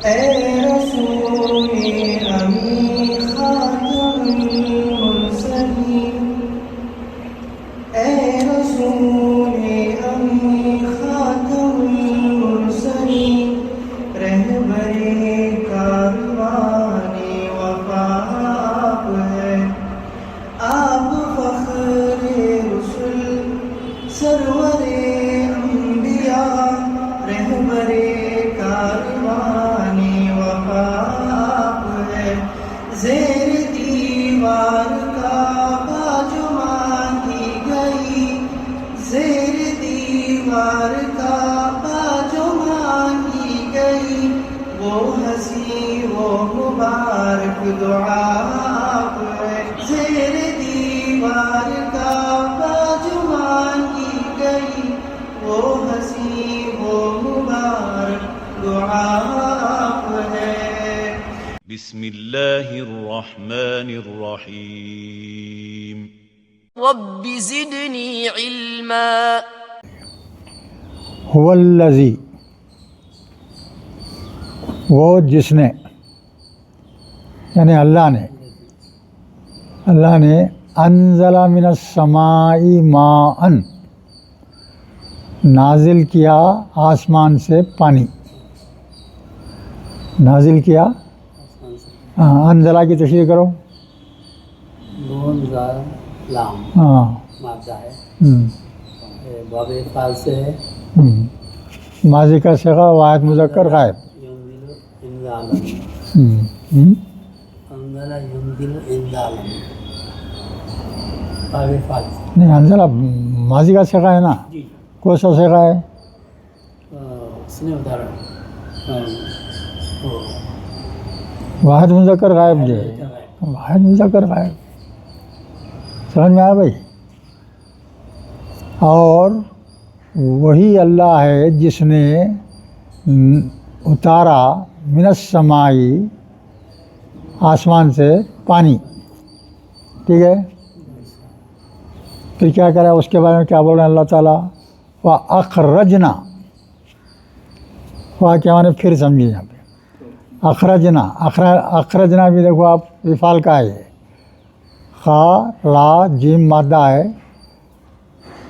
اے رسول امی خاتم المرسلین، اے رسول امی خاتم المرسلین، رہبر کاروان وفا آپ ہے، آپ فخر رسل سرور انبیاء، رہبر کاروان وفا آپ ہے، زیر دیوار کعبہ جو مانگی گئی، زیر دیوار کعبہ جو مانگی گئی، وہ ہنسی وہ مبارک دعا آپ ہے، زیر دیوار کعبہ جو مانگی گئی، وہ ہنسی وہ مبارک دعا آپ ہے۔ بسم اللہ الرحمن الرحیم۔ رب زدنی علما۔ هو الذی، وہ جس نے، یعنی اللہ نے انزل من السماء ماء، نازل کیا آسمان سے پانی، نازل کیا، انزلہ کی تشریح کرو۔ نون زال لام ہاں، مادہ ہے، ہم، باب فعل سے ہے، ہم۔ ماضی کا صیغہ واحد مذکر غائب۔ ینزل انزالا، ہم، ہم۔ انزل ینزل انزالا، باب فعل سے۔ نہیں، انزلہ ماضی کا صیغہ ہے نا، جی کون سا صیغہ ہے؟ اس نے ادھر واحد مذکر غائب جو ہے، واحد مذکر غائب، سمجھ میں آیا بھائی؟ اور وہی اللہ ہے جس نے اتارا من السماء، آسمان سے پانی، ٹھیک ہے؟ پھر کیا کرا اس کے بارے میں کیا بول رہے ہیں اللہ تعالیٰ؟ وَأَخْرَجْنَا، کیا معنی پھر سمجھیے یہاں پہ، اخرجنا، اخرجنا بھی دیکھو آپ وفال کا ہے، خا را جیم مادہ ہے،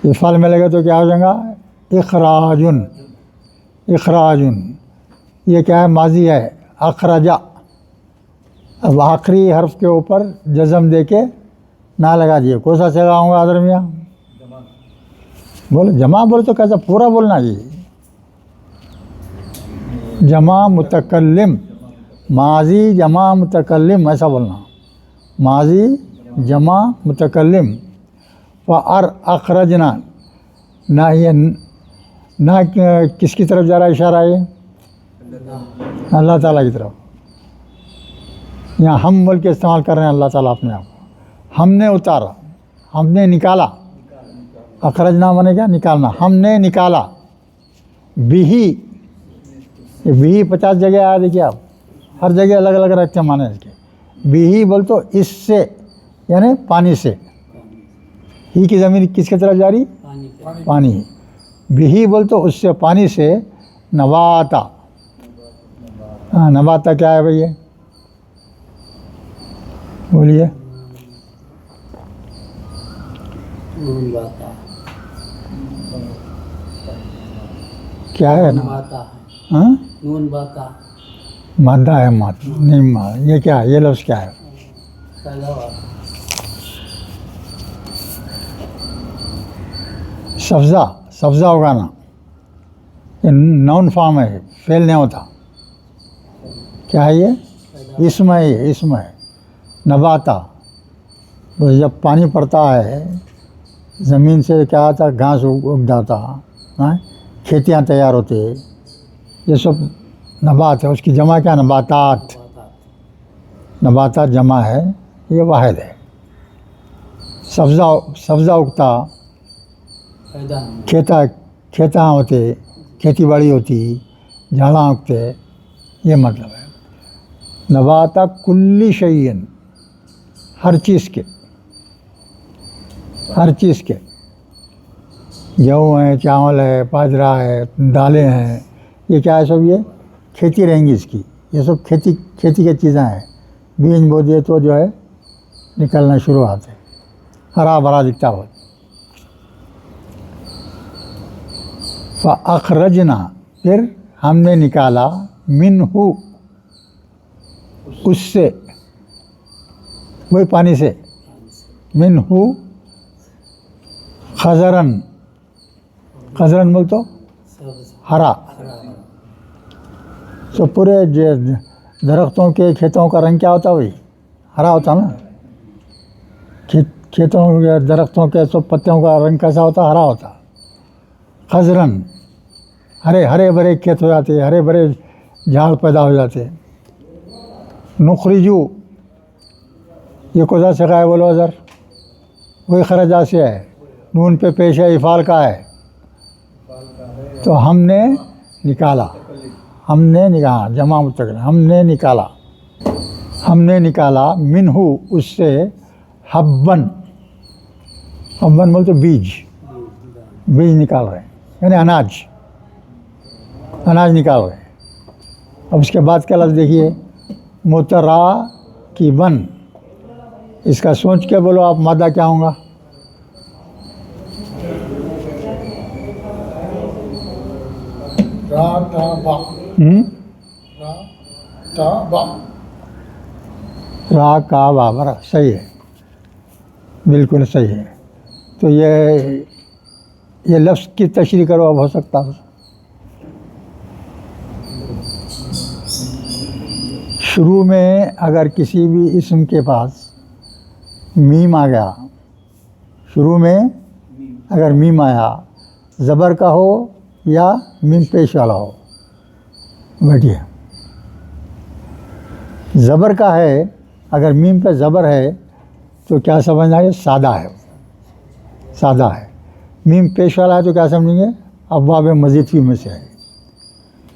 وفال میں لگے تو کیا ہو جائے گا؟ اخراجن، اخراجن، یہ کیا ہے؟ ماضی ہے، اخرجا، اب آخری حرف کے اوپر جزم دے کے نہ لگا دیے، کون سا صیغہ ہوں گا حضرت میاں؟ بولو جمع، بولے تو کیسا پورا بولنا جی، جمع متکلم، ماضی جمع متکلم، ایسا بولنا، ماضی جمع متکلم۔ اخرجنا، نہ یہ نہ کس کی طرف جا رہا ہے اشارہ ہے؟ اللہ تعالیٰ کی طرف، یہاں ہم بول کے استعمال کر رہے ہیں اللہ تعالیٰ اپنے آپ کو، ہم نے اتارا، ہم نے نکالا، اخرجنا مانے کیا؟ نکالنا، ہم نے نکالا، بھی، یہ بھی 50 جگہ آیا، دیکھیے آپ، ہر جگہ الگ الگ رکھتے ہیں معنی اس کے، بھی بول تو اس سے، یعنی پانی سے، ہی کی زمین کس کی طرف جاری؟ پانی کے، پانی، بھی بول تو اس سے، پانی سے، نباتا، ہاں نباتا کیا ہے بھئی؟ بولیے، نون باتا، کیا ہے نا؟ باتا ہے، ہاں، نون باتا، مادہ ہے، مادہ نہیں، یہ کیا ہے؟ یہ لفظ کیا ہے؟ پہلا والا سبزہ، سبزہ اگانا، یہ نون فارم ہے، فعل نہیں ہوتا، کیا ہے یہ؟ اسم ہے، یہ اسم ہے، نباتا، تو جب پانی پڑتا ہے زمین سے کیا آتا؟ گھاس اگ جاتا، ہاں، کھیتیاں تیار ہوتے، یہ سب نبات ہے، اس کی جمع کیا؟ نباتات، نباتات جمع ہے، یہ واحد ہے۔ سبزہ اگتا، کھیتاں ہوتے، کھیتی باڑی ہوتی، جھاڑاں اگتے، یہ مطلب ہے۔ نباتا کلی شیئن، ہر چیز کے، ہر چیز کے، گیہوں ہے، چاول ہے، باجرہ ہے، دالیں ہیں، یہ کیا ہے سب؟ یہ کھیتی رہیں گی اس کی، یہ سب کھیتی کی چیزیں ہیں. بیج بو دیے تو جو ہے نکلنا شروع ہوتے, ہرا بھرا دکھتا ہو. فَأَخْرَجْنَا پھر ہم نے نکالا مِنْهُ اس سے, وہی پانی سے, مِنْهُ خضرن, خضرن بول تو ہرا. تو پورے درختوں کے کھیتوں کا رنگ کیا ہوتا, وہی ہرا ہوتا نا. کھیتوں کے درختوں کے سب پتوں کا رنگ کیسا ہوتا, ہرا ہوتا. خضرن ہرے بھرے کھیت ہو جاتے, ہرے بھرے جھاڑ پیدا ہو جاتے. نخرجو یہ کوزا سے ہے, بولو ذر, وہی خرجا سے ہے, نون پہ پیش ہے, افعال کا ہے. تو ہم نے نکالا, جمع متکلم, ہم نے نکالا منہ اس سے حبن بول تو بیج نکال رہے ہیں, یعنی اناج نکال رہے ہیں. اب اس کے بعد کیا لفظ دیکھیے, متراکبن, اس کا سوچ کے بولو آپ مادہ کیا ہوں گا. را کا با, صحیح ہے, بالکل صحیح ہے. تو یہ لفظ کی تشریح کرو, اب ہو سکتا ہے. شروع میں اگر کسی بھی اسم کے پاس میم آ گیا, شروع میں اگر میم آیا, زبر کا ہو یا میم پیش والا ہو, بیٹھیے, زبر کا ہے, اگر میم پہ زبر ہے تو کیا سمجھنا ہے, سادہ ہے. میم پیش والا ہے تو کیا سمجھیں گے, ابواب مزید فی میں سے ہے.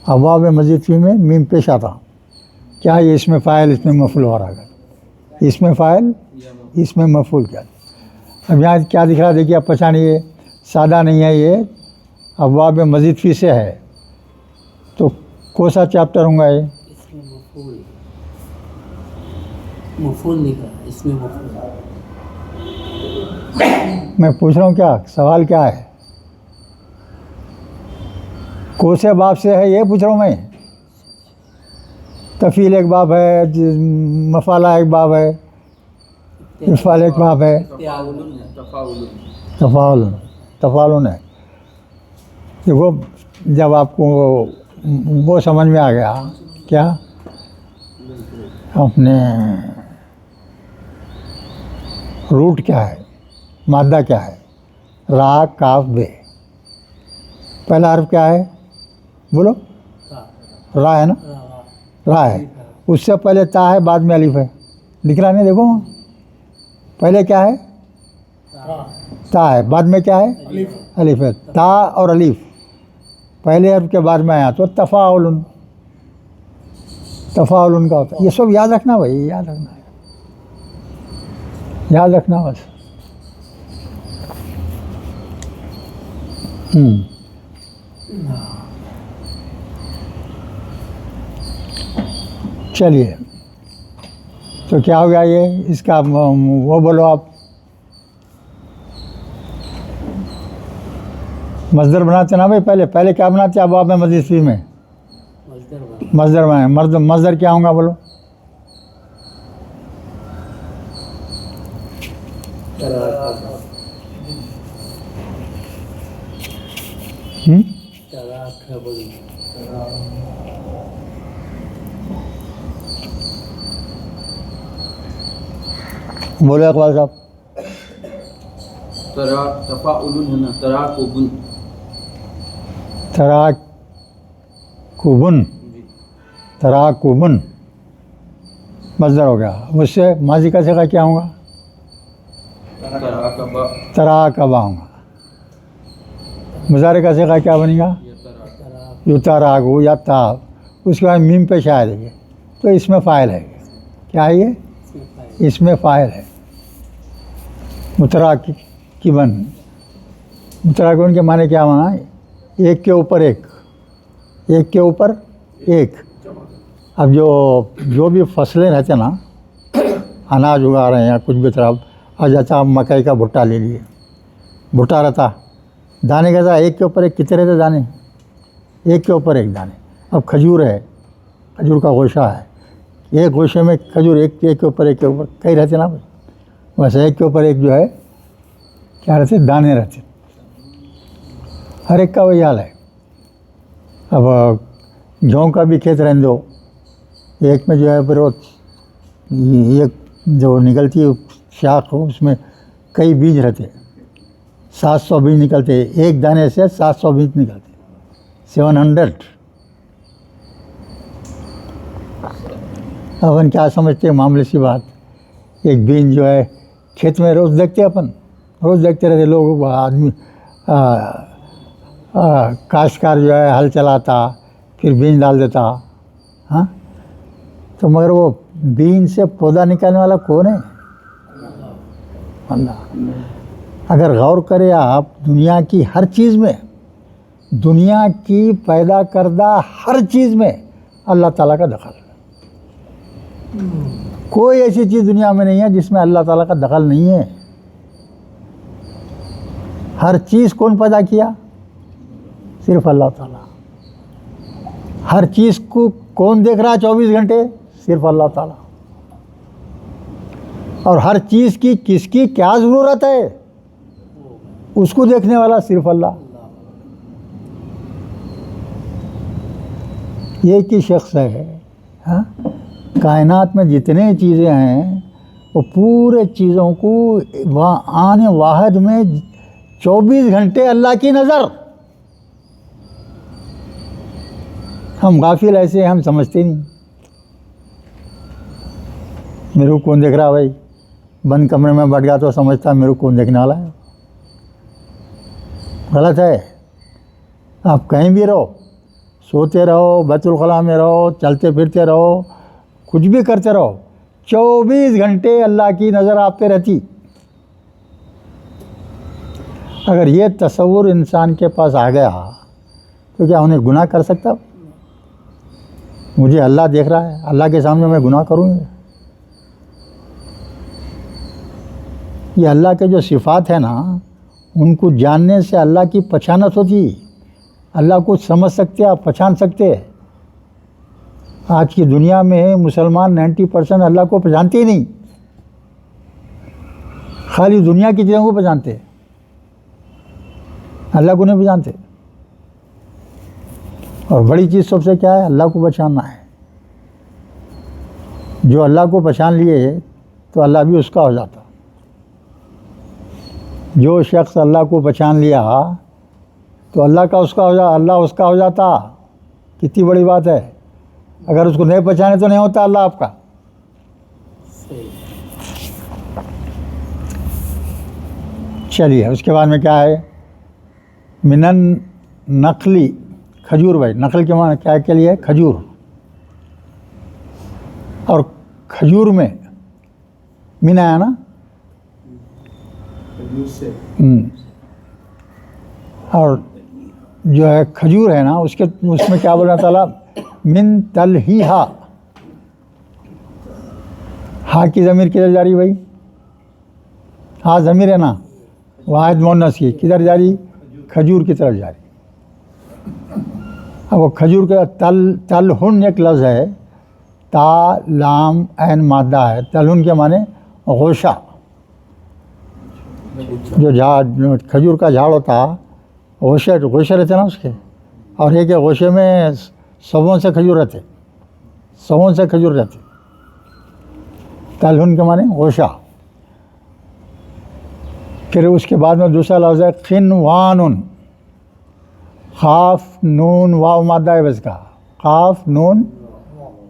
ابواب مزید فی میں میم پیش آتا, کیا یہ اس میں فاعل, اس میں مفعول ہو رہا ہے, اس میں فاعل, اس میں مفعول. کیا اب یہاں کیا دکھ رہا ہے, دیکھیے آپ پہچانیے, سادہ نہیں ہے, یہ ابواب مزید فی سے ہے. تو کون سا چیپٹر ہوں گا یہ, اس میں مفعول نکلا, اس میں مفعول. میں پوچھ رہا ہوں, کیا سوال کیا ہے, کون سے باب سے ہے یہ پوچھ رہا ہوں میں. تفیل ایک باب ہے, مفعلہ ایک باب ہے, افعال ایک باب ہے, تفاعل ہے. دیکھو جب آپ کو وہ سمجھ میں آ گیا, کیا اپنے روٹ کیا ہے, مادہ کیا ہے, را کاف بے, پہلا حرف کیا ہے, بولو, را ہے نا, را ہے. اس سے پہلے تا ہے, بعد میں الف ہے, لکھ رہا نہیں, دیکھو پہلے کیا ہے, تا ہے, بعد میں کیا ہے, الف ہے. تا اور الف پہلے حرف کے بعد میں آیا تو تفاعل کا ہوتا ہے. یہ سب یاد رکھنا بھائی, یاد رکھنا بس. چلیے, تو کیا ہو گیا یہ, اس کا وہ بولو آپ, مصدر بناتے نا بھائی, پہلے کیا بناتے اب آپ میں مزید فی میں مصدر بنائیں. مصدر کیا ہوں گا بولو, بولو اقبال صاحب. تفاعل ہونا, تراکبن مصدر ہو گیا. اس سے ماضی کا صیغہ کیا ہوگا, تراکبا ہوں گا. مضارع کا صیغہ کیا بنے گا, یتراکو یا تا, اس کے بعد میم پیش آیا. دیکھیے تو اس میں فاعل ہے, کیا ہے یہ, اس میں فاعل ہے. متراکبن کے معنی کیا مانا, ایک کے اوپر ایک, ایک کے اوپر ایک, اب جو بھی فصلیں رہتے ہیں نا، اناج اگا رہے ہیں یا کچھ بھی طرح، آج جیسا آپ مکئی کا بھٹا لے لیے، بھٹا رہتا دانے کا تھا ایک کے اوپر ایک، کتنے رہتے دانے؟ ایک کے اوپر ایک دانے. اب کھجور ہے، کھجور کا گوشہ ہے، ایک گوشے میں کھجور ایک کے اوپر ایک کے اوپر کئی رہتے نا بھائی، ویسے ایک کے اوپر ایک جو ہے کیا رہتے؟ دانے رہتے. ہر ایک کا وہی حال ہے. اب گیہوں کا بھی کھیت رہنے دو، ایک میں جو ہے پھر وہ ایک جو نکلتی ہے شاخ، اس میں کئی بیج رہتے، 700 بیج نکلتے، ایک دانے سے 700 بیج نکلتے، 700. اپن کیا سمجھتے ہیں معاملے سی بات، ایک بیج جو ہے کھیت میں روز دیکھتے، اپن روز دیکھتے رہتے لوگ، آدمی کاشتکار جو ہے ہل چلاتا، پھر بیج ڈال دیتا. ہاں تو مگر وہ بیج سے پودا نکالنے والا کون ہے؟ اللہ. اگر غور کرے آپ دنیا کی ہر چیز میں، دنیا کی پیدا کردہ ہر چیز میں اللہ تعالیٰ کا دخل ہے. کوئی ایسی چیز دنیا میں نہیں ہے جس میں اللہ تعالیٰ کا دخل نہیں ہے. ہر چیز کون پیدا کیا؟ صرف اللہ تعالیٰ. ہر چیز کو کون دیکھ رہا ہے 24 گھنٹے؟ صرف اللہ تعالیٰ. اور ہر چیز کی کس کی کیا ضرورت ہے اس کو دیکھنے والا صرف اللہ. ایک ہی شخص ہے. ہاں کائنات میں جتنے چیزیں ہیں وہ پورے چیزوں کو آن واحد میں 24 گھنٹے اللہ کی نظر. ہم غافل ایسے ہیں، ہم سمجھتے نہیں. میرے کو کون دیکھ رہا بھائی؟ بند کمرے میں بیٹھ گیا تو سمجھتا میرے کو کون دیکھنے والا ہے. غلط ہے. آپ کہیں بھی رہو، سوتے رہو، بیت الخلاء میں رہو، چلتے پھرتے رہو، کچھ بھی کرتے رہو، 24 گھنٹے اللہ کی نظر آپ پہ رہتی. اگر یہ تصور انسان کے پاس آ گیا تو کیا انہیں گناہ کر سکتا؟ مجھے اللہ دیکھ رہا ہے، اللہ کے سامنے میں گناہ کروں گا؟ یہ اللہ کے جو صفات ہیں نا، ان کو جاننے سے اللہ کی پہچانت ہوتی. اللہ کو سمجھ سکتے، آپ پہچان سکتے. آج کی دنیا میں مسلمان 90% اللہ کو پہچانتے ہی نہیں، خالی دنیا کی چیزوں کو پہچانتے، اللہ کو نہیں پہچانتے. اور بڑی چیز سب سے کیا ہے؟ اللہ کو پہچاننا ہے. جو اللہ کو پہچان لیے تو اللہ بھی اس کا ہو جاتا. جو شخص اللہ کو پہچان لیا تو اللہ کا اس کا ہو جاتا، اللہ اس کا ہو جاتا. کتنی بڑی بات ہے. اگر اس کو نہیں پہچانے تو نہیں ہوتا اللہ آپ کا. چلیے اس کے بعد میں کیا ہے؟ منن نخلی، کھجور. بھائی نخل کے معنی کیا کے لیے؟ کھجور. اور کھجور میں من آیا نا، اور جو ہے کھجور ہے نا اس میں کیا بولنا تعالیٰ؟ من تلہیہا. ہا کی ضمیر کدھر جاری بھائی؟ ہاں ضمیر ہے نا، واحد مؤنث کی، کدھر جاری؟ کھجور کی طرف جاری. اب وہ کھجور کا تلہن ایک لفظ ہے، تا لام عین مادہ ہے. تلہن کے معنی غوشہ. جو کھجور کا جھاڑ ہوتا، غوشے رہتے نا اس کے، اور ایک غوشے میں سووں سے کھجور رہتے، سووں سے کھجور رہتے. تلہن کے معنی غوشہ. پھر اس کے بعد میں دوسرا لفظ ہے قنوان. قاف نون واو مادہ ہے بس کا، قاف نون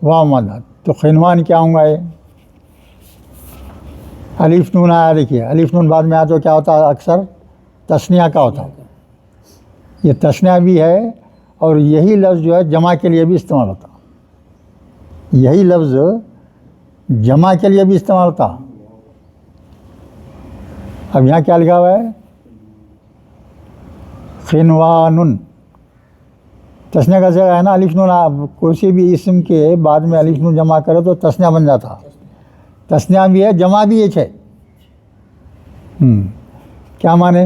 واو مادہ. تو قنوان کیا ہوں گا؟ یہ الف نون آیا. دیکھیے الف نون بعد میں آیا تو کیا ہوتا ہے؟ اکثر تثنیہ کا ہوتا ہے. یہ تثنیہ بھی ہے، اور یہی لفظ جو ہے جمع کے لیے بھی استعمال ہوتا. یہی لفظ جمع کے لیے بھی استعمال ہوتا. اب یہاں کیا لکھا ہوا ہے؟ قنوان. تسنیہ کا صیغہ ہے نا الف نون، آپ کوئی بھی اسم کے بعد میں الف نون جمع کرو تو تسنیہ بن جاتا. تسنیہ بھی ہے جمع بھی ایک ہے. کیا مانے؟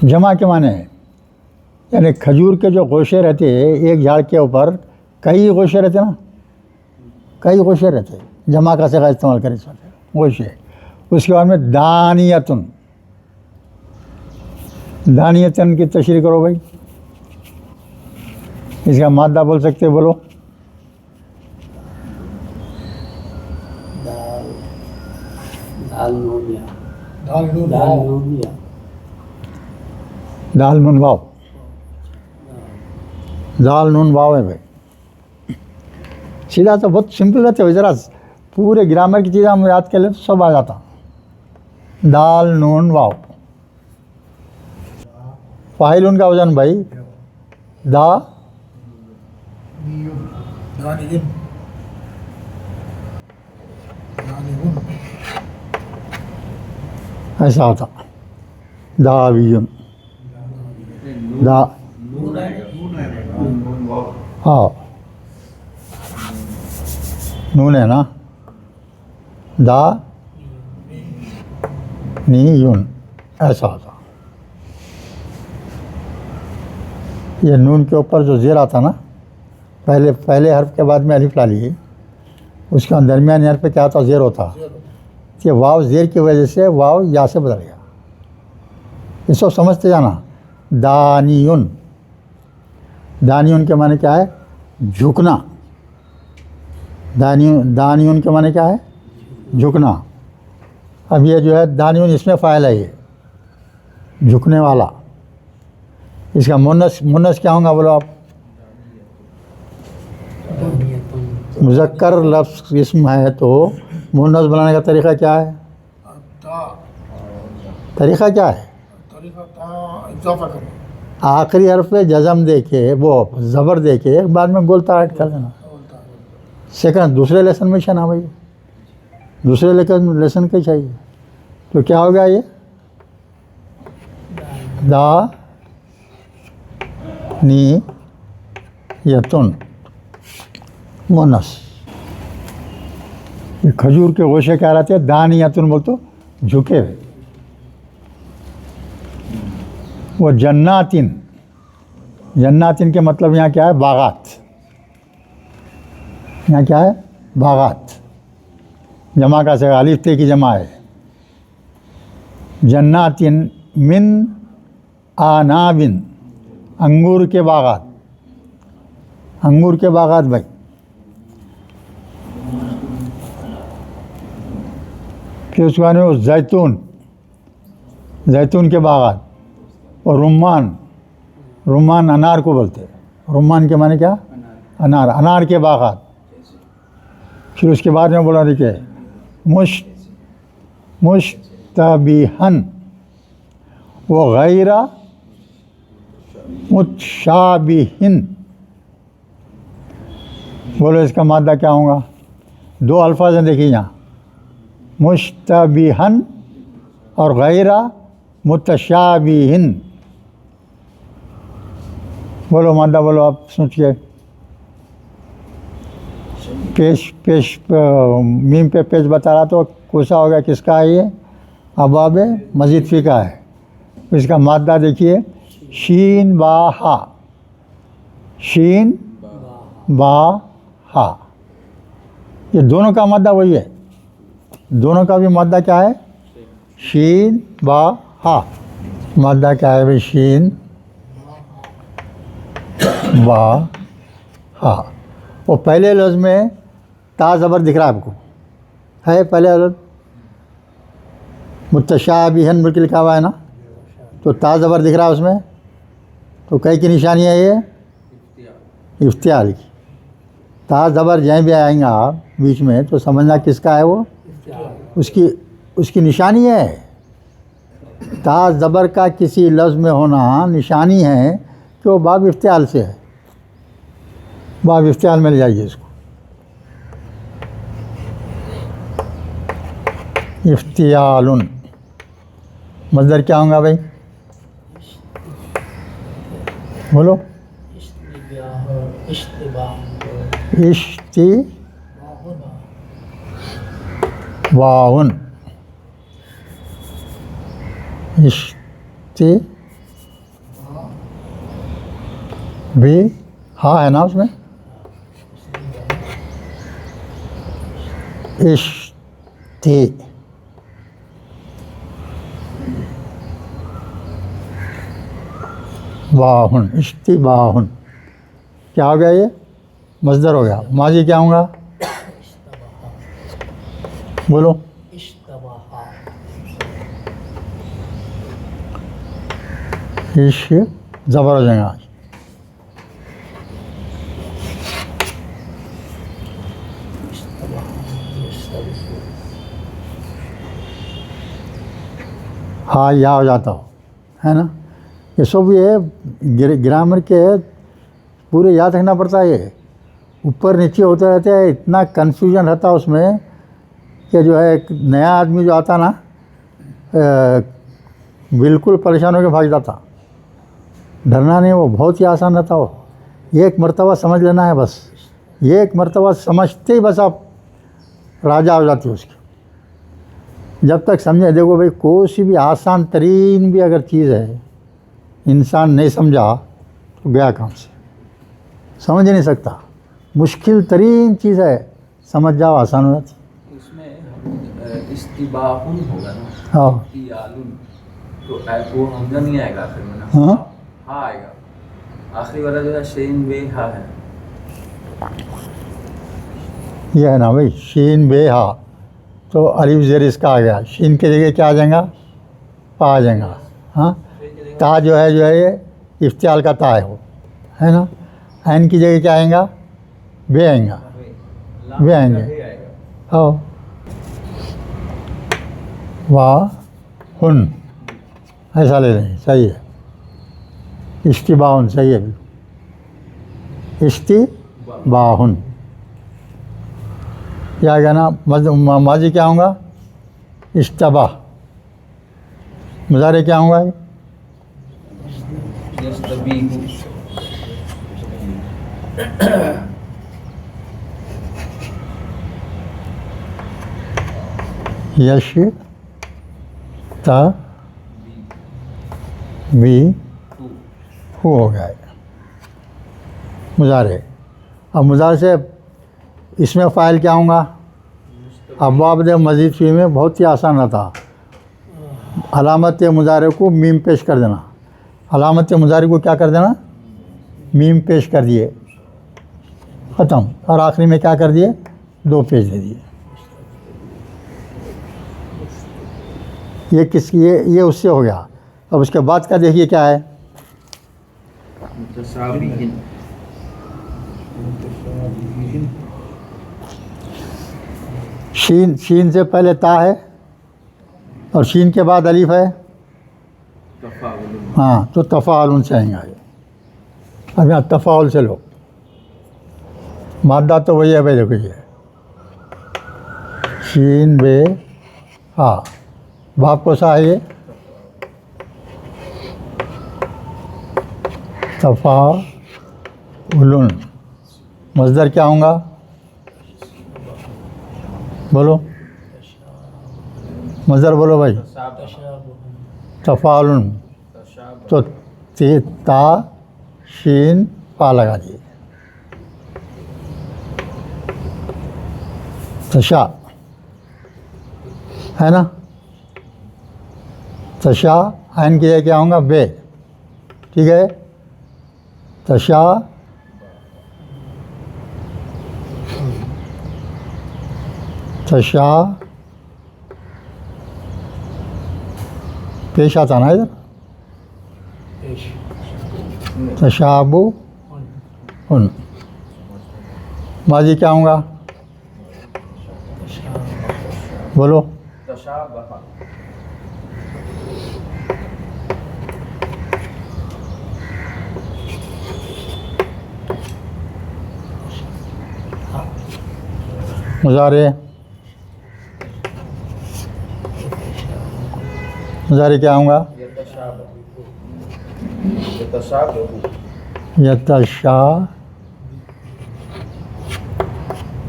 جمع کے معنی ہے یعنی کھجور کے جو گوشے رہتے ایک جھاڑ کے اوپر کئی گوشے رہتے نا، کئی گوشے رہتے، جمع کا صیغہ استعمال کریں گوشے. اس کے بعد میں دانیتن، دانیتن کی تشریح کرو بھائی. اس کا مادہ بول سکتے بولو. دال نون یا دال نون یا دال نون واو، دال نون واو ہے بھائی. سیدھا تو بہت سمپل رہتے ہو، ذرا پورے گرامر کی چیزیں ہم یاد کر لیں تو سب آ جاتا. دال نون واو. فاعلون کا وزن بھائی دا ایسا ہوتا. داویون دا ہاں نون ہے نا، دا نیون ایسا ہوتا. یہ نون کے اوپر جو زیر آتا نا، پہلے حرف کے بعد میں الف لا لیے، اس کے درمیانی حرف پہ کیا ہوتا؟ زیر ہوتا. کہ واو زیر کی وجہ سے واو یا سے بدل گیا. اس کو سمجھتے جانا. دانیون، دانیون کے معنی کیا ہے؟ جھکنا. دانیون کے معنی کیا ہے؟ جھکنا. اب یہ جو ہے دانیون اس میں فاعل ہے، یہ جھکنے والا. اس کا مونس کیا ہوں گا بولو آپ؟ مذکر لفظ اسم ہے تو مونس بنانے کا طریقہ کیا ہے؟ طریقہ کیا ہے؟ آخری حرف پہ جزم دے کے وہ زبر دے کے بعد میں گولتا ایڈ کر دینا. سیکنڈ دوسرے لیسن میں شنا بھائی، دوسرے لیسن کا چاہیے. تو کیا ہوگا یہ؟ دا نی یتن مونس. یہ کھجور کے گوشے کیا رہتے ہیں؟ دانی یتن بول تو جھکے ہوئے. وہ جناتن، جناتن کے مطلب یہاں کیا ہے؟ باغات. یہاں کیا ہے؟ باغات. جمع کا صیغہ الف تے کی جمع ہے. جناتن من آنابن، انگور کے باغات. انگور کے باغات بھائی. پھر اس کے بعد میں زیتون، زیتون کے باغات. اور رمان، رمان انار کو بولتے ہیں. رمان کے معنی کیا؟ انار، انار کے باغات. پھر اس کے بعد میں بولا دیکھیے مشتبیہن و غیر متشابہن. بولو اس کا مادہ کیا ہوگا؟ دو الفاظ ہیں دیکھیے یہاں، مشتبیہن اور غیر متشابہن. بولو مادہ بولو آپ سوچ کے. پیش میم پہ پیش بتا رہا تو کوسا ہو گیا کس کا ہے؟ یہ ابواب مزید فی کا ہے. اس کا مادہ دیکھیے شین با ہا، شین با ہا. یہ دونوں کا مادہ وہی ہے. دونوں کا بھی مادہ کیا ہے؟ شین با ہا. مادہ کیا ہے بھائی؟ شین با ہا. وہ پہلے لفظ میں تا زبر دکھ رہا ہے آپ کو، ہے پہلے لفظ متشابہن بلکہ لکھا ہوا ہے نا، تو تا زبر دکھ رہا ہے اس میں. تو کئی کی نشانی ہے یہ؟ افتعال کی. تا زبر جہیں بھی آئیں گا بیچ میں تو سمجھنا کس کا ہے وہ؟ اس کی نشانی ہے. تا زبر کا کسی لفظ میں ہونا نشانی ہے کہ وہ باب افتعال سے ہے. باب افتعال میں لے جائیے اس کو. افتعال مصدر کیا ہوں گا بھائی؟ بولو. اشتباہن. بھی ہاں ہے نا اس میں. اشتباہن. اشتباہن کیا ہو گیا؟ یہ مصدر ہو گیا. ماضی کیا ہوں گا؟ بولو. زبر ہو جائے گا. ہاں یا ہو جاتا ہو ہے نا. یہ سب یہ گرامر کے پورے یاد رکھنا پڑتا ہے. یہ اوپر نیچے ہوتے رہتے ہیں. اتنا کنفیوژن رہتا ہے اس میں کہ جو ہے ایک نیا آدمی جو آتا نا بالکل پریشان ہو کے بھاگ جاتا. ڈرنا نہیں، وہ بہت ہی آسان رہتا. وہ ایک مرتبہ سمجھ لینا ہے بس. ایک مرتبہ سمجھتے ہی بس آپ راجا ہو جاتے ہو اس کی. جب تک سمجھے، دیکھو بھائی کوئی سی بھی آسان ترین بھی اگر چیز ہے انسان نہیں سمجھا تو گیا کام سے. سمجھ نہیں سکتا. مشکل ترین چیز ہے، سمجھ جاؤ آسان ہو جاتی. اس میں استباحن ہوگا نا. ہاں استیالن تو وہ حمزہ نہیں آئے گا آخر میں نا. ہاں ہاں آئے گا. آخری والا جو ہے شین بے ہا ہے. یہ ہے نا بھائی شین بے ہا، تو الف زیر اس کا آ گیا. شین کی جگہ کیا آ جائیں گا؟ پا آ جائیں گا. ہاں تا جو ہے یہ افتعال کا تا ہے، وہ ہے نا. عین کی جگہ کیا آئیں گا؟ بے آئیں گا. بے آئیں گے. ہاں واہ ہن ایسا لے لیں. صحیح ہے. اشتباہن صحیح ہے بالکل. اشتباہن کیا گیا نا. ماضی کیا ہوں گا؟ اشتباہ. مضارع کیا ہوں گا؟ یش تا بی ہو گیا مضارع. اب مضارع سے اس میں فاعل کیا ہوں گا؟ ابواب مزید فی میں بہت ہی آسان رہتا. علامت مضارع کو میم پیش کر دینا. علامت مضارع کو کیا کر دینا؟ میم پیش کر دیے، ختم. اور آخری میں کیا کر دیے؟ 2 پیج دے دیے. یہ کس یہ اس سے ہو گیا. اب اس کے بعد کا دیکھیے کیا ہے. شین سے پہلے تا ہے اور شین کے بعد الف ہے. ہاں تو تفاعل سے آئیں گا. اب یہاں تفاعل سے لو. مادہ تو وہی ہے بھائی. دیکھو یہ شین بے ہاں. باپ کو سا ہے یہ تفاعل. مصدر کیا ہوں گا؟ بولو مصدر بولو بھائی. تفاعل. تو تا شین پا لگا دیے. تشا ہے نا. تشا عین کی جگہ کیا ہوں گا؟ بے. ٹھیک ہے. تشا تشا پیش آتا نا ادھر. تشابو ان. ماضی کیا ہوں گا؟ بولو. مضارع مضارع کیا ہوں گا؟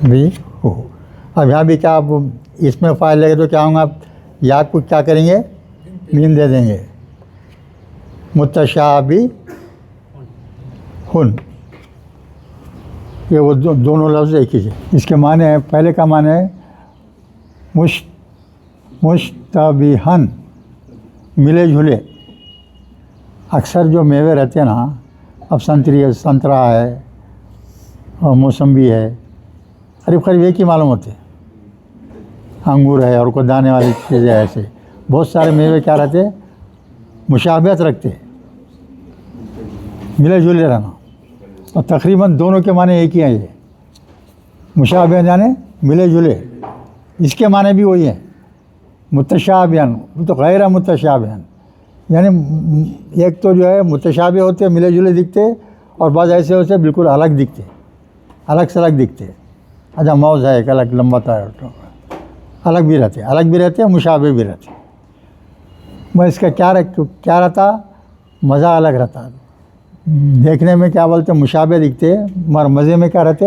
بھی ہو. اب یہاں بھی کیا آپ اس میں فاعل لگے تو کیا ہوں گا؟ یا کو کیا کریں گے؟ میم دے دیں گے. متشابہ ہن، یہ وہ دونوں لفظ ایک ہی ہے. اس کے معنی ہے، پہلے کا معنی ہے مشتبہن، ملے جھلے. اکثر جو میوے رہتے ہیں نا، اب سنترا ہے اور موسمبی ہے، قریب قریب ایک ہی معلوم ہوتے ہیں. انگور ہے اور کوئی دانے والی چیزیں ایسے بہت سارے میوے کیا رہتے، مشابہت رکھتے، ملے جلے رہنا. اور تقریباً دونوں کے معنی ایک ہی ہیں. یہ مشابہ یعنی ملے جلے، اس کے معنی بھی وہی ہیں. متشابہن تو غیر متشابہن، یعنی ایک تو جو ہے متشابہ ہوتے ملے جلے دکھتے، اور بعض ایسے ہوتے بالکل الگ دکھتے، الگ سے الگ دکھتے. اچھا موز ہے ایک الگ لمبا تھا، الگ بھی رہتے مشابہ بھی رہتے. میں اس کا کیا رہتا، مزہ الگ رہتا. دیکھنے میں کیا بولتے مشابہ دکھتے، مگر مزے میں کیا رہتے،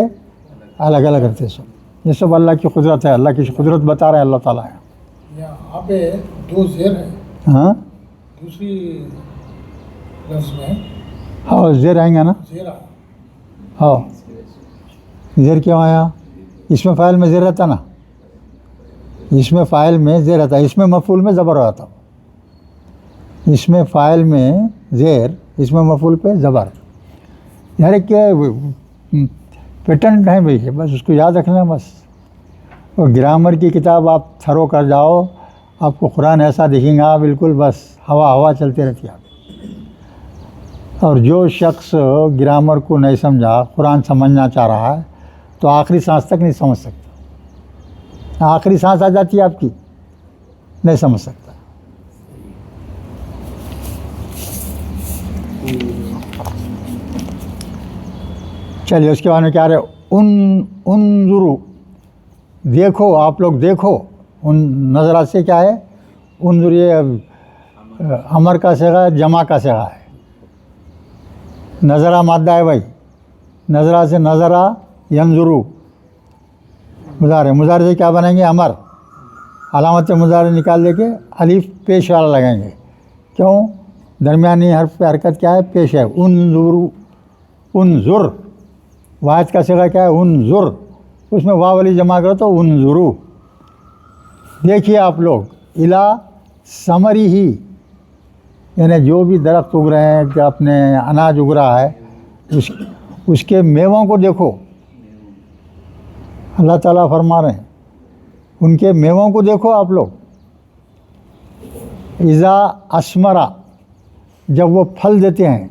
الگ الگ رہتے. سب یہ سب اللہ کی قدرت ہے، اللہ کی قدرت بتا رہے ہیں اللہ تعالیٰ ہے. یہاں پہ دو زیر ہے. ہاں دوسری لفظ میں ہاں زیر آئیں گے نا. زیرہ. ہاں زیر کیوں آیا؟ اس میں فاعل میں زیر رہتا نا، اس میں فاعل میں زیر رہتا، اس میں مفعول میں زبر رہتا. اس میں فاعل میں زیر، اس میں مفعول پہ زبر. یار کیا پیٹرن ہے بھائی، بس اس کو یاد رکھنا بس. اور گرامر کی کتاب آپ تھرو کر جاؤ، آپ کو قرآن ایسا دکھیں گا بالکل بس ہوا چلتی رہتی ہے. اور جو شخص گرامر کو نہیں سمجھا، قرآن سمجھنا چاہ رہا ہے تو آخری سانس تک نہیں سمجھ سکتا. آخری سانس آ جاتی ہے آپ کی، نہیں سمجھ سکتا. چلیے اس کے بعد میں کیا رہے، انظرو، دیکھو، آپ لوگ دیکھو. ان نظرات سے کیا ہے، انظر یہ امر کا صیغہ ہے، جمع کا صیغہ ہے. نظرہ مادہ ہے بھائی، نظرہ سے نظرہ ینظرو مضارع سے کیا بنائیں گے، امر. علامت مضارع نکال دے کے الف پیش والا لگائیں گے. کیوں؟ درمیانی حرف پہ حرکت کیا ہے، پیش ہے. انظرو، انظر. واحد کا صیغہ کیا ہے، انظر. اس میں واو والی جمع کرو تو انظرو. دیکھیے آپ لوگ، الا ثمری ہی، یعنی جو بھی درخت اگ رہے ہیں کہ اپنے اناج اگ رہا ہے، اس کے میووں کو دیکھو. اللہ تعالیٰ فرما رہے ہیں ان کے میووں کو دیکھو آپ لوگ. اذا اسمرا، جب وہ پھل دیتے ہیں.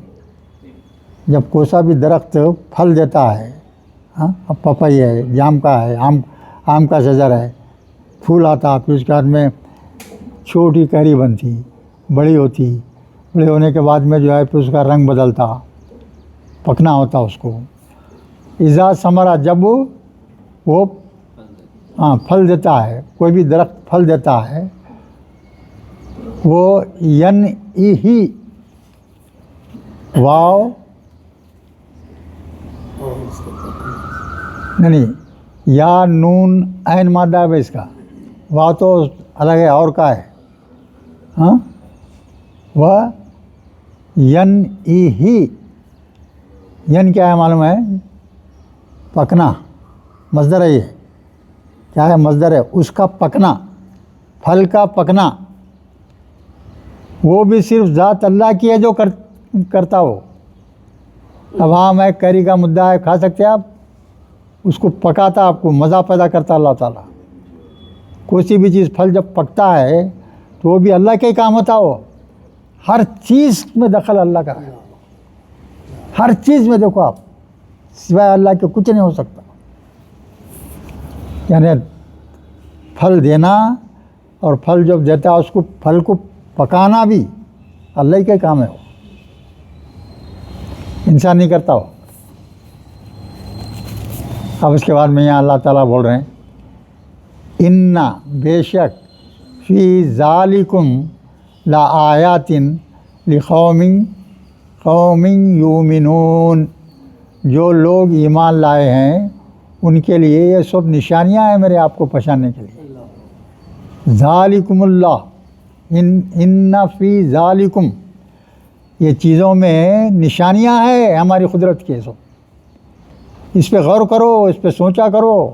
جب کوئی سا بھی درخت پھل دیتا ہے، ہاں اب پپائی ہے، جام کا ہے، آم کا شجر ہے، پھول آتا، پھر اس کے بعد میں چھوٹی کیری بنتی، بڑی ہوتی، بڑے ہونے کے بعد میں جو ہے پھر اس کا رنگ بدلتا، پکنا ہوتا اس کو. اذا ثمرا، جب وہ پھل دیتا ہے، کوئی بھی درخت پھل دیتا ہے. وہ ینعی، واو نہیں، یا نون عین مادہ ہے اس کا. واو تو الگ ہے اور کا ہے. ہاں وہ ینعی، ین کیا ہے معلوم ہے، پکنا. مصدر ہے، یہ کیا ہے، مصدر ہے. اس کا پکنا، پھل کا پکنا. وہ بھی صرف ذات اللہ کی ہے جو کرتا ہو. اب ہاں میں کیری کا مدعا ہے، کھا سکتے آپ. اس کو پکاتا، آپ کو مزہ پیدا کرتا اللہ تعالیٰ. کوئی سی بھی چیز پھل جب پکتا ہے تو وہ بھی اللہ کے ہی کام ہوتا ہو. ہر چیز میں دخل اللہ کا ہے، ہر چیز میں دیکھو آپ، سوائے اللہ کے کچھ نہیں ہو سکتا. یعنی پھل دینا اور پھل جب دیتا ہے اس کو، پھل کو پکانا بھی اللہ کے کام ہے، وہ انسان نہیں کرتا ہو. اب اس کے بعد میں یہاں اللہ تعالیٰ بول رہے ہیں، اِنَّ، بے شک، فی ذالکم، لا آیات قوم یؤمنون، جو لوگ ایمان لائے ہیں ان کے لیے یہ سب نشانیاں ہیں میرے آپ کو پہچاننے کے لیے۔ ذالکم اللہ ان فی ذالکم، یہ چیزوں میں نشانیاں ہیں ہماری قدرت کے، سب اس پہ غور کرو، اس پہ سوچا کرو،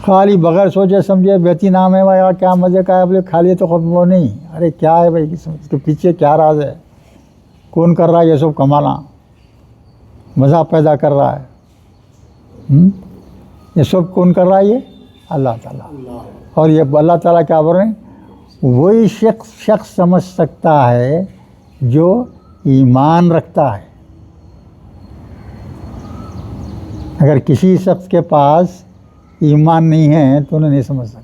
خالی بغیر سوچے سمجھے بیتی نام ہے بھائی کیا مزے کا ہے بولے کھا لیے تو خود وہ نہیں، ارے کیا ہے بھائی اس کے پیچھے کیا راز ہے، کون کر رہا ہے یہ سب کمانا، مزہ پیدا کر رہا ہے، یہ سب کون کر رہا ہے؟ یہ اللہ تعالیٰ۔ اور یہ اللہ تعالیٰ کیا بول رہے ہیں؟ وہی شخص سمجھ سکتا ہے جو ایمان رکھتا ہے۔ اگر کسی شخص کے پاس ایمان نہیں ہے تو انہیں نہیں سمجھ سکتا۔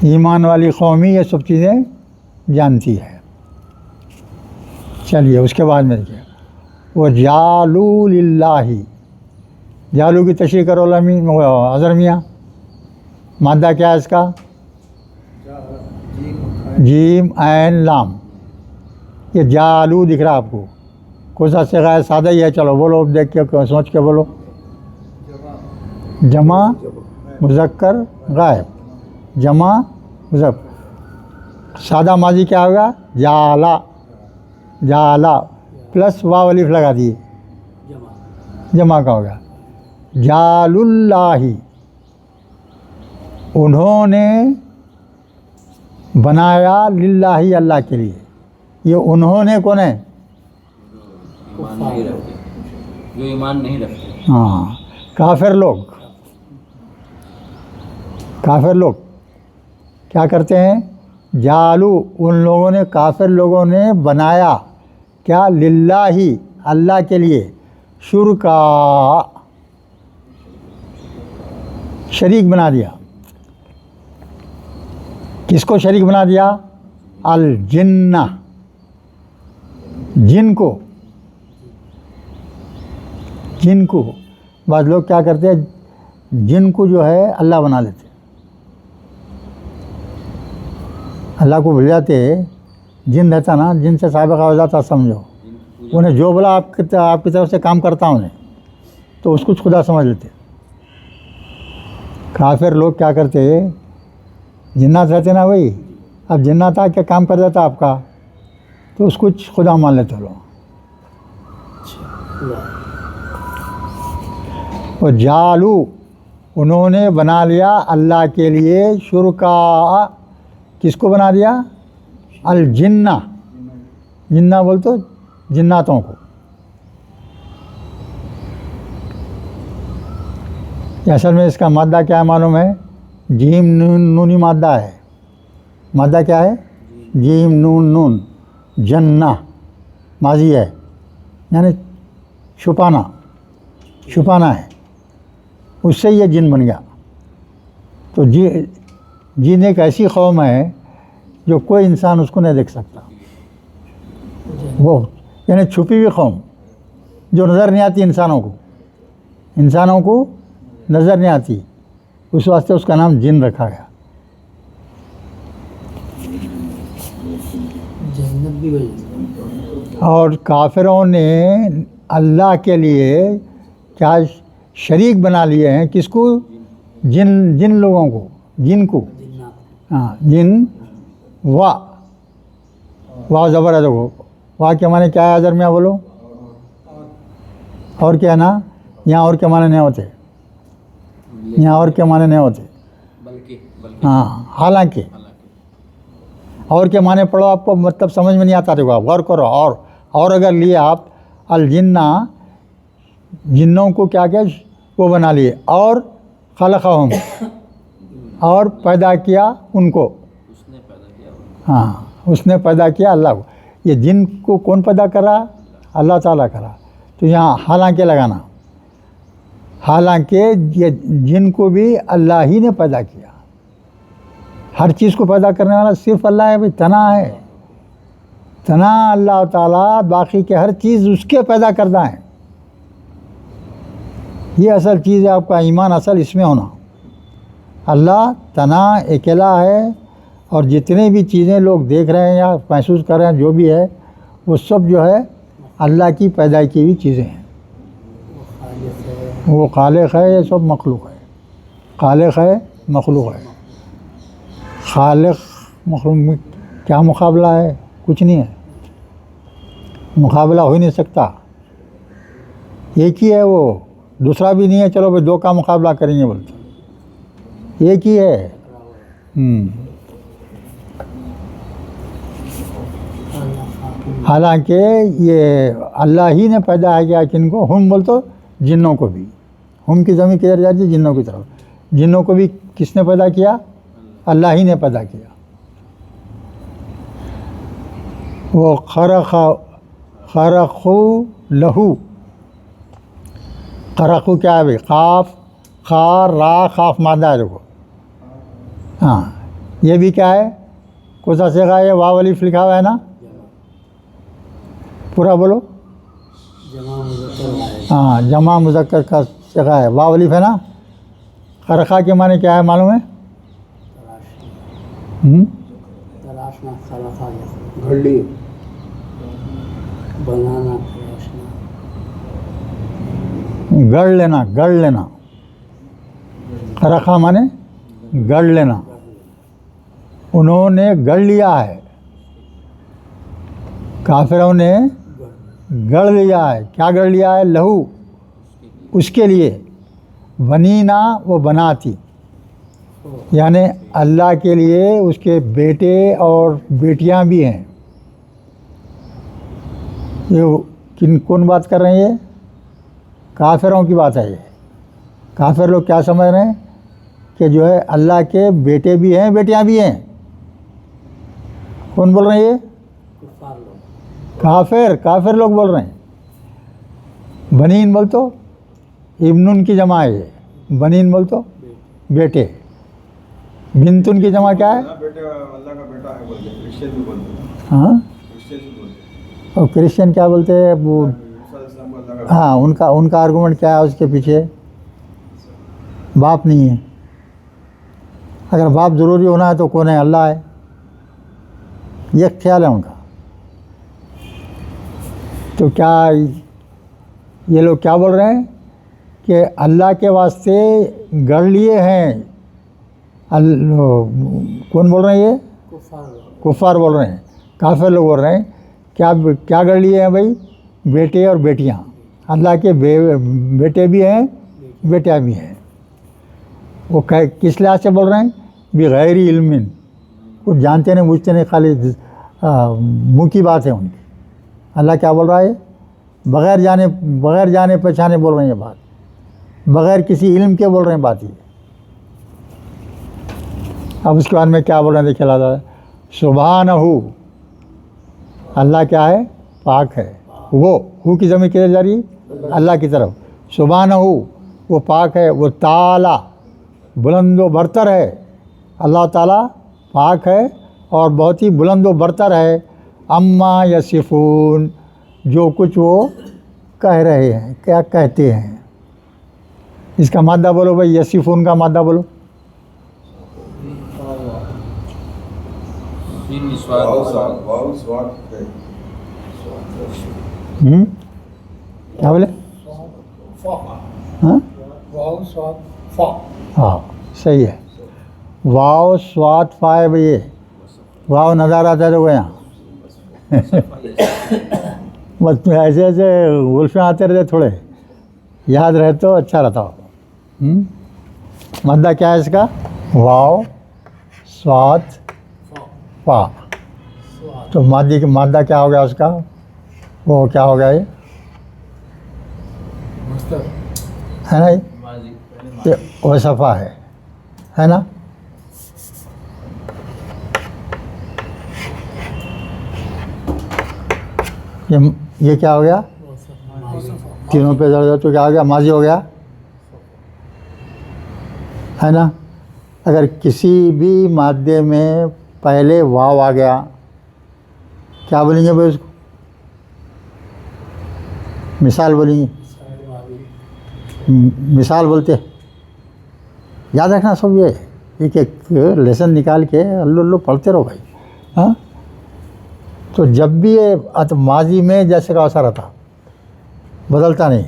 ایمان والی قوم ہی یہ سب چیزیں جانتی ہے۔ چلیے اس کے بعد میں دیکھیے وہ جعلوا للہ، جالو کی تشریح کرو حضر میاں، مادہ کیا ہے اس کا؟ جیم عین لام، یہ جالو دکھ رہا آپ کو، کون سا صیغہ ہے؟ سادہ ہی ہے، چلو بولو دیکھ کے سوچ کے بولو۔ جمع مذکر غائب، جمع مذکر، سادہ ماضی کیا ہوگا؟ جالا، جالا پلس واو الف لگا دیے، جمع کا ہوگا۔ جعل اللہ، انہوں نے بنایا للہ اللہ کے لیے، یہ انہوں نے کون ہے؟ ایمان نہیں رکھتے، جو ایمان نہیں رکھتے، ہاں کافر لوگ کیا کرتے ہیں؟ جعلو، ان لوگوں نے، کافر لوگوں نے بنایا کیا؟ للہ اللہ کے لیے، شرکا، شریک بنا دیا۔ کس کو شریک بنا دیا؟ الجنہ، جن کو بعض لوگ کیا کرتے ہیں؟ جن کو جو ہے اللہ بنا لیتے، اللہ کو بھول جاتے۔ جن رہتا نا، جن سے سابقہ ہو جاتا سمجھو، انہیں جو بولا آپ کی طرف سے کام کرتا انہیں، تو اس کو خدا سمجھ لیتے۔ کافر لوگ کیا کرتے؟ جنات رہتے نا وہی، اب جنات آ کے کام کر دیتا آپ کا، تو اس کو خدا مان لیتے لوگ۔ اور جعلو، انہوں نے بنا لیا اللہ کے لیے شرکا، کس کو بنا دیا؟ الجنہ، جنہ بول تو جناتوں کو۔ اصل میں اس کا مادہ کیا ہے معلوم ہے؟ جیم نونی مادہ ہے، مادہ کیا ہے؟ جیم نون، جنہ ماضی ہے، یعنی چھپانا ہے، اس سے یہ جن بن گیا۔ تو جن ایک ایسی قوم ہے جو کوئی انسان اس کو نہیں دیکھ سکتا، وہ یعنی چھپی ہوئی قوم جو نظر نہیں آتی انسانوں کو نظر نہیں آتی، اس واسطے اس کا نام جن رکھا گیا۔ اور کافروں نے اللہ کے لیے کیا شریک بنا لیے ہیں؟ کس کو؟ جن لوگوں کو، جن کو، ہاں جن، واہ زبر ہے، دیکھو واہ کے معنی کیا ہے حضر میاں بولو؟ اور کیا نا؟ یہاں اور کے معنی نہیں ہوتے، یہاں اور کے معنی نہیں ہوتے، بلکہ ہاں حالانکہ اور کے معنی پڑھو، آپ کو مطلب سمجھ میں نہیں آتا، دیکھو آپ غور کرو۔ اور اگر لیے آپ الجنہ، جنوں کو کیا وہ بنا لیے، اور خلقہم، اور پیدا کیا ان کو، اس نے پیدا کیا، ہاں اس نے پیدا کیا اللہ کو۔ یہ جن کو کون پیدا کرا؟ اللہ تعالیٰ کرا۔ تو یہاں حالانکہ لگانا، حالانکہ یہ جن کو بھی اللہ ہی نے پیدا کیا، ہر چیز کو پیدا کرنے والا صرف اللہ ہے بھائی، تنا ہے، تنا اللہ تعالیٰ، باقی کے ہر چیز اس کے پیدا کردہ ہیں۔ یہ اصل چیز ہے آپ کا ایمان، اصل اس میں ہونا۔ اللہ تنہا اکیلا ہے، اور جتنے بھی چیزیں لوگ دیکھ رہے ہیں یا محسوس کر رہے ہیں جو بھی ہے وہ سب جو ہے اللہ کی پیدا کی ہوئی چیزیں ہیں۔ وہ خالق ہے، وہ خالق ہے، یہ سب مخلوق ہے۔ خالق ہے، مخلوق ہے۔ خالق مخلوق میں کیا مقابلہ ہے؟ کچھ نہیں ہے، مقابلہ ہو ہی نہیں سکتا، ایک ہی ہے وہ، دوسرا بھی نہیں ہے چلو بھائی دو کا مقابلہ کریں گے بولتے، ایک ہی ہے۔ حالانکہ یہ اللہ ہی نے پیدا کیا کن کو؟ ہم بول تو جنوں کو بھی، ہم کی ضمیر کدھر جاتی ہے؟ جنوں کی طرف۔ جنوں کو بھی کس نے پیدا کیا؟ اللہ ہی نے پیدا کیا۔ وہ خرقو لہو، خرقو کیا ہے بھائی؟ قاف خا را قاف مادہ ہے، دیکھو ہاں یہ بھی کیا ہے؟ کون سا صیغہ ہے؟ واو الف لکھا ہوا ہے نا، پورا بولو۔ جمع مذکر غائب، ہاں جمع مذکر کا صیغہ ہے، واو الف ہے نا۔ خرقہ کے معنی کیا ہے معلوم ہے؟ تراشنا، خلقہ یخلق، گھڑی، بنانا، تراشنا، گڑھ لینا، گڑھ لینا۔ خرقہ مانے گڑھ لینا، انہوں نے گڑھ لیا ہے، کافروں نے گڑھ لیا ہے۔ کیا گڑھ لیا ہے؟ لہو، اس کے لیے، بنینا وہ بناتی، یعنی اللہ کے لیے اس کے بیٹے اور بیٹیاں بھی ہیں۔ یہ کون بات کر رہے ہیں؟ یہ کافروں کی بات ہے۔ یہ کافر لوگ کیا سمجھ رہے ہیں کہ جو ہے اللہ کے بیٹے بھی ہیں بیٹیاں بھی ہیں۔ کون بول رہے ہیں یہ؟ کفار لوگ، کافر لوگ بول رہے ہیں۔ بنین بول تو ابن کی جمع ہے، یہ بنین بول تو بیٹے، بنتن کی جمع کیا ہے؟ بیٹے اللہ کا بیٹا ہے بولتے ہیں، کرسچن بھی بولتے ہیں، ہاں، کرسچن بھی بولتے ہیں، اور کرسچن کیا بولتے ہیں وہ؟ عیسیٰ علیہ السلام کو اللہ کا ہاں ان کا آرگومنٹ کیا ہے اس کے پیچھے؟ باپ نہیں ہے۔ اگر باپ ضروری ہونا ہے تو کون ہے؟ اللہ ہے، یہ خیال ہے ان کا۔ تو کیا یہ لوگ کیا بول رہے ہیں کہ اللہ کے واسطے گڑھ لیے ہیں؟ کون بول رہے ہیں؟ یہ کفار لوگ، کفار بول رہے ہیں، کافر لوگ بول رہے ہیں۔ کیا گڑھ لیے ہیں بھائی؟ بیٹے اور بیٹیاں، اللہ کے بیٹے بھی ہیں بیٹیاں بھی ہیں۔ وہ کس لحاظ سے بول رہے ہیں؟ بغیر علم، کچھ جانتے نہیں بوجھتے نہیں، خالی منہ کی بات ہے ان کی۔ اللہ کیا بول رہا ہے؟ بغیر جانے پہچانے بول رہے ہیں یہ بات، بغیر کسی علم کے بول رہے ہیں بات یہ۔ اب اس کے بعد میں کیا بول رہے ہیں دیکھیے، اللہ تعالیٰ سبحانہ، اللہ کیا ہے؟ پاک ہے۔ وہ کی ضمیر کدھر جا رہی ہے؟ اللہ کی طرف۔ سبحانہ وہ پاک ہے، وہ تعالی بلند و برتر ہے۔ اللہ تعالیٰ پاک ہے اور بہت ہی بلند و برتر ہے۔ اما یصفون، جو کچھ وہ کہہ رہے ہیں، کیا کہتے ہیں؟ اس کا مادہ بولو بھائی، یصفون کا مادہ بولو۔ واو سواد ہے، کیا بولے؟ فا، ہاں واو سواد فا، ہاں صحیح ہے۔ واو سواد فا ہے بھائی، یہ واو نظر آتا ہے تو وہ یہاں بس ایسے ایسے گلفیں آتے رہتے، تھوڑے یاد رہے تو اچھا رہتا ہو۔ مادہ کیا ہے اس کا؟ واو سواد فا۔ تو مادہ کیا ہو گیا اس کا؟ وہ کیا ہو گیا؟ یہ مستر، ہے نا، یہ وصفہ ہے نا۔ یہ کیا ہو گیا؟ تینوں پہ ضرور تو کیا ہو گیا؟ ماضی ہو گیا، ہے نا۔ اگر کسی بھی مادے میں پہلے واو آ گیا، کیا بولیں گے بھائی اس کو؟ مثال بولیں گے، مثال بولتے، یاد رکھنا سب یہ ایک ایک لیسن نکال کے اللہ پڑھتے رہو بھائی. ہاں تو جب بھی یہ ماضی میں جیسے کا ویسا رہتا، بدلتا نہیں.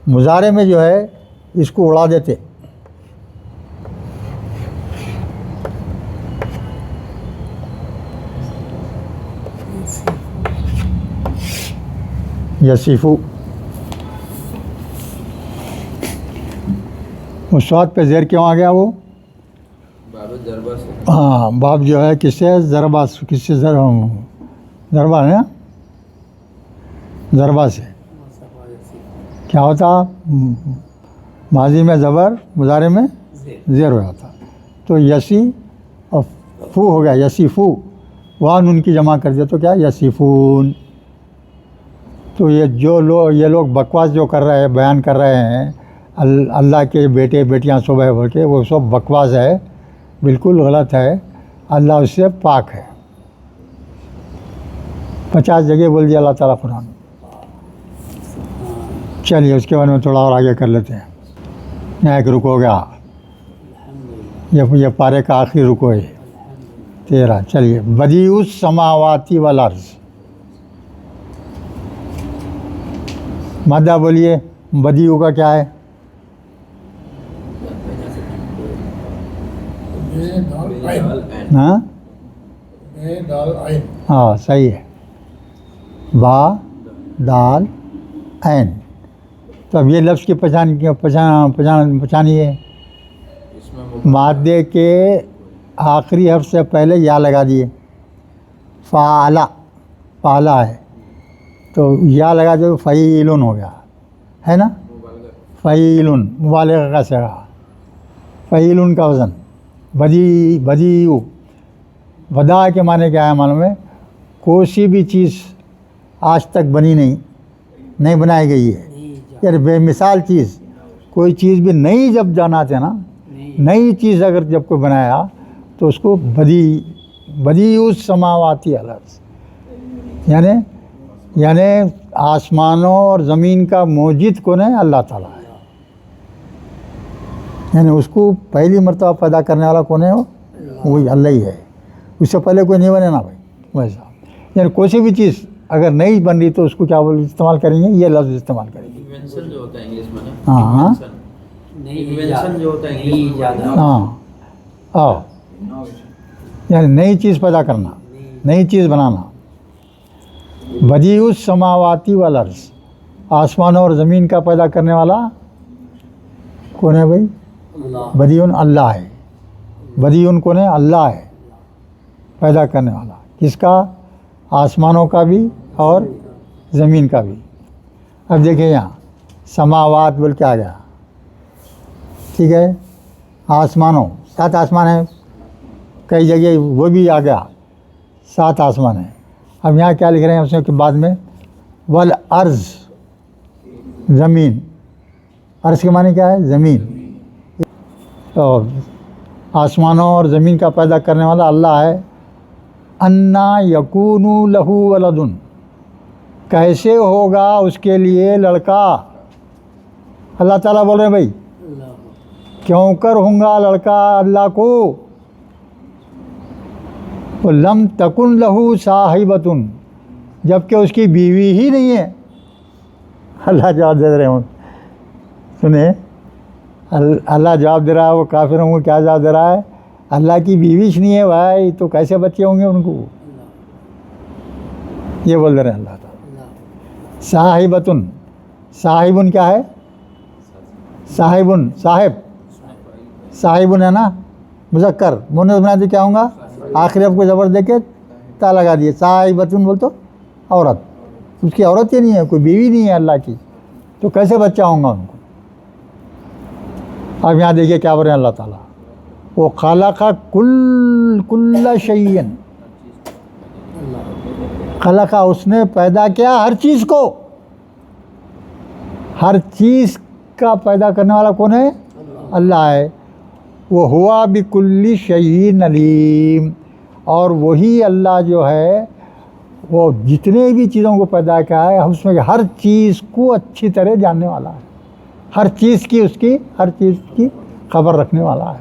مضارع میں جو ہے اس کو اڑا دیتے. یسیفو مسواد پہ زیر کیوں آ گیا وہ؟ باب ضربہ سے. ہاں باب جو ہے کس سے ضربہ، کس سے ضربہ ہے نا، ضربہ سے. کیا ہوتا ماضی میں زبر، مضارع میں زیر ہو جاتا. تو یسی اور فو ہو گیا یسیفو، وہاں ان کی جمع کر دیا تو کیا یسیفون. تو یہ لوگ بکواس جو کر رہے ہیں، بیان کر رہے ہیں اللہ کے بیٹے بیٹیاں صبح بول کے، وہ سب بکواس ہے، بالکل غلط ہے. اللہ اس سے پاک ہے. 50 جگہ بول دیا اللہ تعالیٰ قرآن. چلیے اس کے بارے میں تھوڑا اور آگے کر لیتے ہیں. یہاں ایک رکو گیا، یہ پارے کا آخری رکو ہے 13. چلیے بدیع السماواتی والارض. مادہ بولیے بدیع کا کیا ہے؟ ہاں ہاں صحیح ہے، با دال عین. تو اب یہ لفظ کی پہچانی ہے. مادے کے آخری حرف سے پہلے یا لگا دیے. فعلا، فعلا ہے تو یا لگا دو، فعیلن ہو گیا ہے نا. فعیلن مبالغہ کا صیغہ، فعیلن کا وزن. بدیع ودا کے معنی کیا ہے معلوم ہے؟ کوئی بھی چیز آج تک بنی نہیں بنائی گئی ہے. یعنی بے مثال چیز، کوئی چیز بھی نئی جب جاناتے ہیں نا، نئی چیز اگر جب کوئی بنایا تو اس کو بدیع السماواتی والارض، یعنی آسمانوں اور زمین کا موجد کون ہے؟ اللہ تعالیٰ ہے. یعنی اس کو پہلی مرتبہ پیدا کرنے والا کون ہے؟ وہی اللہ ہی ہے. اس سے پہلے کوئی نہیں بنے نا بھائی ویسا. یعنی کوئی سی بھی چیز اگر نہیں بن رہی تو اس کو کیا استعمال کریں گے؟ یہ لفظ استعمال کریں گے. انوینشن جو ہوتا ہے انگلش میں نا، ہاں انوینشن جو ہوتا ہے انگلش میں، ہاں یعنی نئی چیز پیدا کرنا، نئی چیز بنانا. بدیع السماواتی والارض، آسمانوں اور زمین کا پیدا کرنے والا کون ہے بھائی؟ بدیع اللہ ہے. بدیع کون ہے؟ اللہ ہے پیدا کرنے والا. کس کا؟ آسمانوں کا بھی اور زمین کا بھی. اب دیکھیں یہاں سماوات بول کے آ گیا، ٹھیک ہے. آسمانوں 7 آسمان ہیں، کئی جگہ وہ بھی آ گیا 7 آسمان ہیں. اب یہاں کیا لکھ رہے ہیں اس کے بعد میں؟ والارض، زمین. عرض کے معنی کیا ہے؟ زمین. تو آسمانوں اور زمین کا پیدا کرنے والا اللہ ہے. انا یکون لہ ولد، کیسے ہوگا اس کے لیے لڑکا؟ اللہ تعالیٰ بول رہے ہیں بھائی کیوں کر ہوں گا لڑکا اللہ کو؟ لم تکن لہ صاحبۃ، جب کہ اس کی بیوی ہی نہیں ہے. اللہ جواب دے رہے ہوں، سنیں اللہ جواب دے رہا ہے. وہ کافروں کو کیا جواب دے رہا ہے؟ اللہ کی بیویش نہیں ہے بھائی تو کیسے بچے ہوں گے ان کو؟ یہ بول رہے ہیں اللہ تعالیٰ. صاحبۃ، صاحبن کیا ہے؟ صاحبن، صاحبن ہے نا مذکر، مونث بنا دے کیا ہوں گا؟ آخری اب کو زبر دے کے تا لگا دیے. صاحبۃن بول تو عورت، اس کی عورت ہی نہیں ہے، کوئی بیوی نہیں ہے اللہ کی، تو کیسے بچہ ہوں گا ان کو؟ اب یہاں دیکھیے کیا بول رہے ہیں اللہ تعالیٰ. وہ خلق کل شیء، خلق، اس نے پیدا کیا ہر چیز کو. ہر چیز کا پیدا کرنے والا کون ہے؟ اللہ ہے. وہ ہوا بکل شیء علیم، اور وہی اللہ جو ہے وہ جتنے بھی چیزوں کو پیدا کیا ہے اس میں ہر چیز کو اچھی طرح جاننے والا ہے. ہر چیز کی، اس کی ہر چیز کی خبر رکھنے والا ہے.